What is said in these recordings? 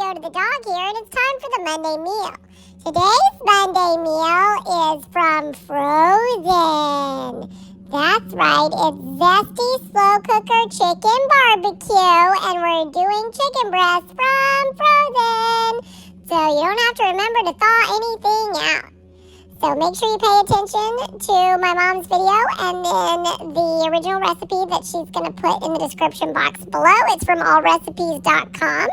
Yoda the dog here, and it's time for the Monday meal. Today's Monday meal is from Frozen. That's right, it's Zesty Slow Cooker Chicken BBQ, and we're doing chicken breasts from Frozen. So you don't have to remember to thaw anything out. So make sure you pay attention to my mom's video and then the original recipe that she's going to put in the description box below. It's from allrecipes.com.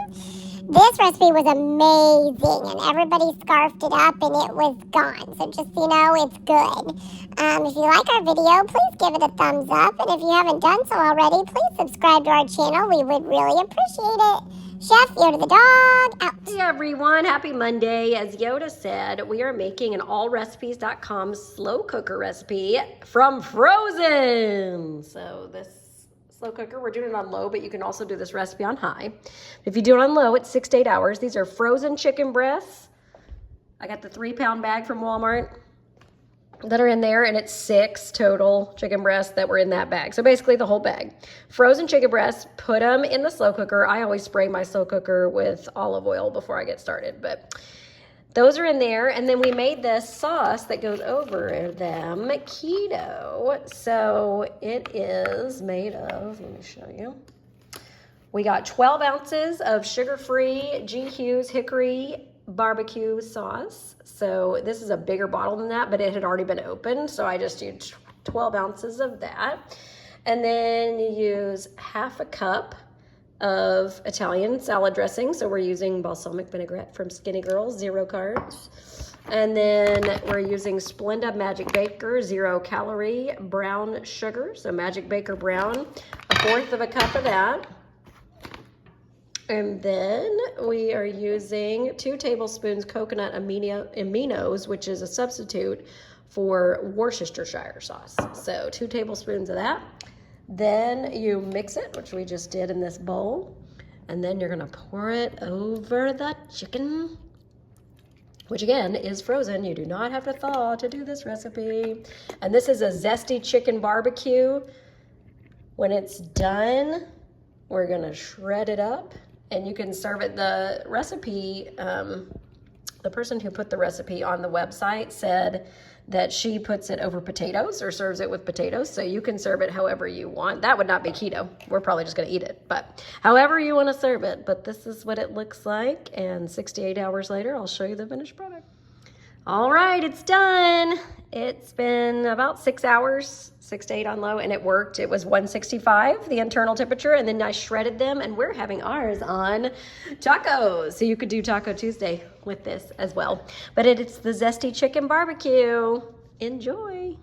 This recipe was amazing and everybody scarfed it up and it was gone. So just so you know, it's good. If you like our video, please give it a thumbs up. And if you haven't done so already, please subscribe to our channel. We would really appreciate it. Chef Yoda the dog, out. Hey everyone, happy Monday. As Yoda said, we are making an allrecipes.com slow cooker recipe from Frozen. So this slow cooker, we're doing it on low, but you can also do this recipe on high. If you do it on low, it's 6 to 8 hours. These are frozen chicken breasts. I got the 3-pound bag from Walmart that are in there, and it's 6 total chicken breasts that were in that bag. So basically the whole bag. Frozen chicken breasts, put them in the slow cooker. I always spray my slow cooker with olive oil before I get started, but those are in there. And then we made this sauce that goes over them, keto. So it is made of, let me show you. We got 12 ounces of sugar-free G. Hughes Hickory barbecue sauce. So this is a bigger bottle than that, but it had already been opened, so I just used 12 ounces of that. And then you use half a cup of Italian salad dressing. So we're using balsamic vinaigrette from Skinny Girls, 0 carbs. And then we're using Splenda Magic Baker 0 calorie brown sugar. So Magic Baker brown, 1/4 of a cup of that. And then we are using 2 tablespoons coconut aminos, which is a substitute for Worcestershire sauce. So 2 tablespoons of that. Then you mix it, which we just did in this bowl. And then you're gonna pour it over the chicken, which again is frozen. You do not have to thaw to do this recipe. And this is a Zesty Chicken BBQ. When it's done, we're gonna shred it up. And you can serve it. The recipe, the person who put the recipe on the website said that she puts it over potatoes or serves it with potatoes. So you can serve it however you want. That would not be keto. We're probably just going to eat it. But however you want to serve it. But this is what it looks like. And 6 to 8 hours later, I'll show you the finished product. All right, it's done. It's been about 6 hours, 6 to 8 on low, and it worked. It was 165, the internal temperature, and then I shredded them, and we're having ours on tacos. So you could do Taco Tuesday with this as well. But it's the Zesty Chicken BBQ. Enjoy.